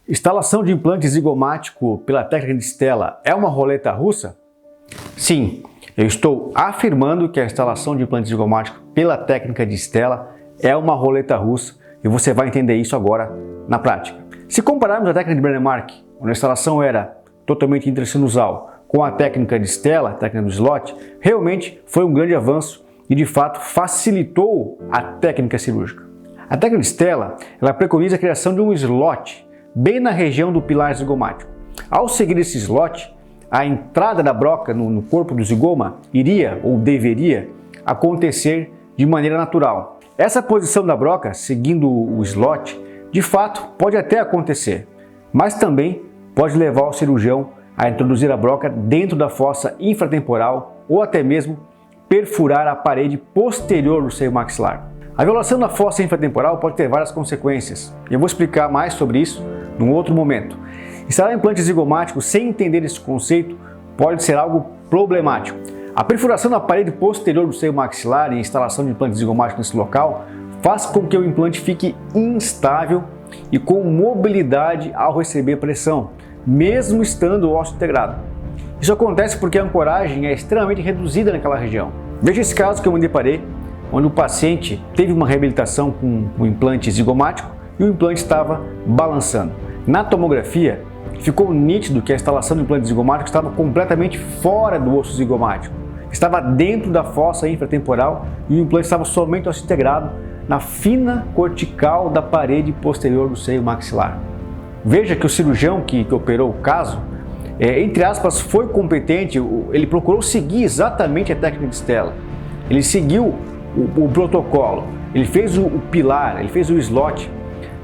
Instalação de implante zigomático pela técnica de Stella é uma roleta russa? Sim, eu estou afirmando que a instalação de implante zigomático pela técnica de Stella é uma roleta russa e você vai entender isso agora na prática. Se compararmos a técnica de Brånemark, onde a instalação era totalmente intrasinusal, com a técnica de Stella, a técnica do slot, realmente foi um grande avanço e de fato facilitou a técnica cirúrgica. A técnica de Stella, ela preconiza a criação de um slot bem na região do pilar zigomático. Ao seguir esse slot, a entrada da broca no corpo do zigoma iria ou deveria acontecer de maneira natural. Essa posição da broca, seguindo o slot, de fato pode até acontecer, mas também pode levar o cirurgião a introduzir a broca dentro da fossa infratemporal ou até mesmo perfurar a parede posterior do seio maxilar. A violação da fossa infratemporal pode ter várias consequências, e eu vou explicar mais sobre isso num outro momento. Instalar implante zigomático sem entender esse conceito pode ser algo problemático. A perfuração da parede posterior do seio maxilar e a instalação de implante zigomático nesse local faz com que o implante fique instável e com mobilidade ao receber pressão, mesmo estando o ósseo integrado. Isso acontece porque a ancoragem é extremamente reduzida naquela região. Veja esse caso que eu me deparei, onde o paciente teve uma reabilitação com o implante zigomático e o implante estava balançando. Na tomografia, ficou nítido que a instalação do implante zigomático estava completamente fora do osso zigomático. Estava dentro da fossa infratemporal e o implante estava somente ósseo integrado na fina cortical da parede posterior do seio maxilar. Veja que o cirurgião que operou o caso, entre aspas, foi competente, ele procurou seguir exatamente a técnica de Stella. Ele seguiu o protocolo, ele fez o pilar, ele fez o slot,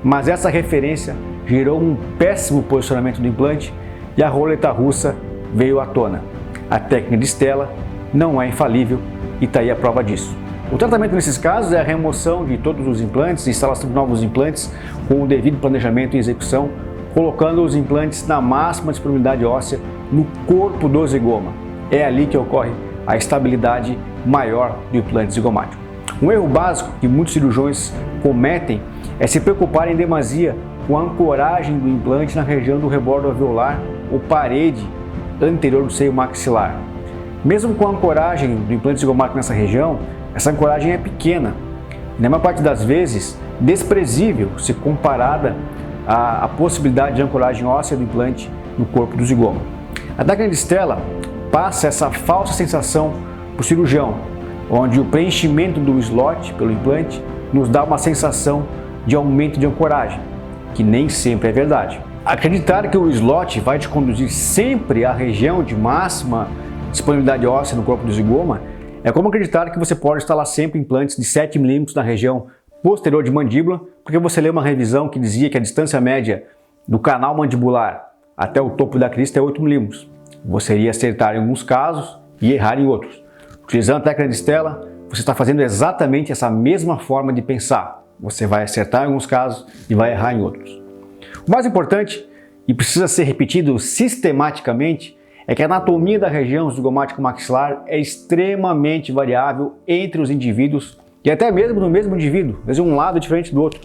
mas essa referência gerou um péssimo posicionamento do implante e a roleta russa veio à tona. A técnica de Stella não é infalível e está aí a prova disso. O tratamento nesses casos é a remoção de todos os implantes, instalação de novos implantes com o devido planejamento e execução, colocando os implantes na máxima disponibilidade óssea no corpo do zigoma. É ali que ocorre a estabilidade maior do implante zigomático. Um erro básico que muitos cirurgiões cometem é se preocuparem em demasia com a ancoragem do implante na região do rebordo alveolar ou parede anterior do seio maxilar. Mesmo com a ancoragem do implante zigomático nessa região, essa ancoragem é pequena e, na maior parte das vezes, desprezível se comparada à possibilidade de ancoragem óssea do implante no corpo do zigoma. A técnica de Stella passa essa falsa sensação para o cirurgião, onde o preenchimento do slot pelo implante nos dá uma sensação de aumento de ancoragem, que nem sempre é verdade. Acreditar que o slot vai te conduzir sempre à região de máxima disponibilidade óssea no corpo do zigoma é como acreditar que você pode instalar sempre implantes de 7 mm na região posterior de mandíbula, porque você leu uma revisão que dizia que a distância média do canal mandibular até o topo da crista é 8 mm. Você iria acertar em alguns casos e errar em outros. Utilizando a técnica de Stella, você está fazendo exatamente essa mesma forma de pensar. Você vai acertar em alguns casos e vai errar em outros. O mais importante, e precisa ser repetido sistematicamente, é que a anatomia da região zigomático-maxilar é extremamente variável entre os indivíduos e até mesmo no mesmo indivíduo, às vezes um lado é diferente do outro.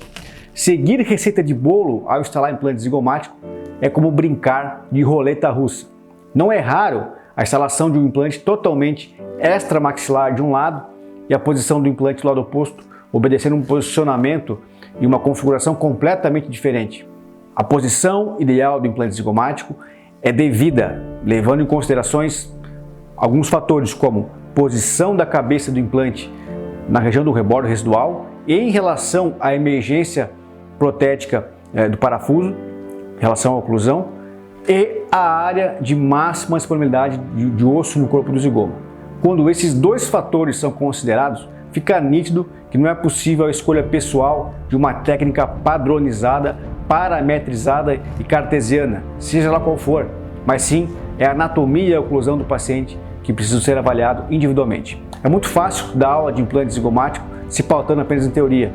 Seguir receita de bolo ao instalar implante zigomático é como brincar de roleta russa. Não é raro a instalação de um implante totalmente extramaxilar de um lado e a posição do implante do lado oposto, obedecendo um posicionamento e uma configuração completamente diferente. A posição ideal do implante zigomático é devida, levando em considerações alguns fatores como posição da cabeça do implante na região do rebordo residual e em relação à emergência protética do parafuso, em relação à oclusão, e a área de máxima disponibilidade de osso no corpo do zigoma. Quando esses dois fatores são considerados, fica nítido que não é possível a escolha pessoal de uma técnica padronizada, parametrizada e cartesiana, seja lá qual for, mas sim é a anatomia e a oclusão do paciente que precisam ser avaliados individualmente. É muito fácil dar aula de implante zigomático se pautando apenas em teoria,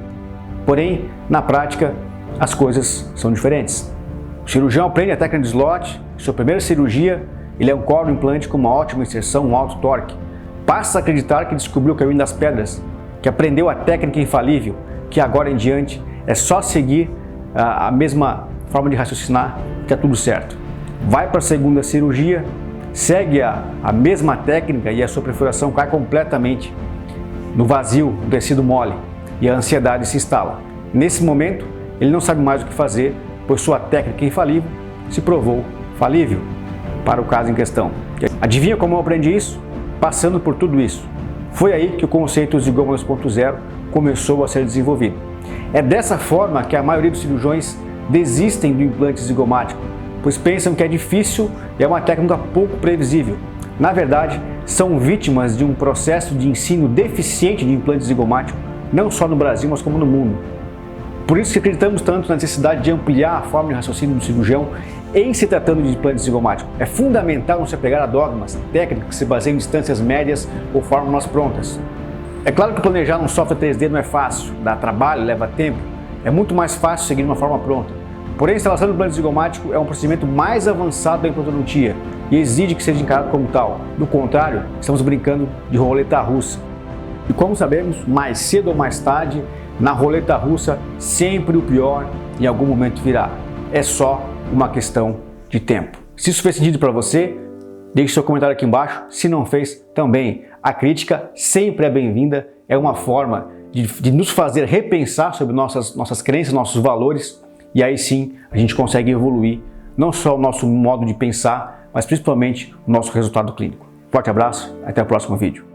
porém, na prática, as coisas são diferentes. O cirurgião aprende a técnica de slot, sua primeira cirurgia, ele ancora o implante com uma ótima inserção, um alto torque. Passa a acreditar que descobriu o caminho das pedras, que aprendeu a técnica infalível, que agora em diante é só seguir a mesma forma de raciocinar, está tudo certo. Vai para a segunda cirurgia, segue a mesma técnica e a sua perfuração cai completamente no vazio, no tecido mole, e a ansiedade se instala. Nesse momento, ele não sabe mais o que fazer, pois sua técnica infalível se provou falível para o caso em questão. Adivinha como eu aprendi isso? Passando por tudo isso. Foi aí que o conceito Zigoma 2.0 começou a ser desenvolvido. É dessa forma que a maioria dos cirurgiões desistem do implante zigomático, pois pensam que é difícil e é uma técnica pouco previsível. Na verdade, são vítimas de um processo de ensino deficiente de implante zigomático, não só no Brasil, mas como no mundo. Por isso que acreditamos tanto na necessidade de ampliar a forma de raciocínio do cirurgião em se tratando de implante zigomático. É fundamental não se apegar a dogmas, técnicas que se baseiam em distâncias médias ou fórmulas prontas. É claro que planejar um software 3D não é fácil, dá trabalho, leva tempo. É muito mais fácil seguir uma forma pronta. Porém, a instalação do implante zigomático é um procedimento mais avançado da implantodontia e exige que seja encarado como tal. Do contrário, estamos brincando de roleta russa. E como sabemos, mais cedo ou mais tarde, na roleta russa, sempre o pior em algum momento virá. É só uma questão de tempo. Se isso fez sentido para você, deixe seu comentário aqui embaixo. Se não fez, também. A crítica sempre é bem-vinda, é uma forma de nos fazer repensar sobre nossas crenças, nossos valores, e aí sim a gente consegue evoluir não só o nosso modo de pensar, mas principalmente o nosso resultado clínico. Forte abraço, até o próximo vídeo.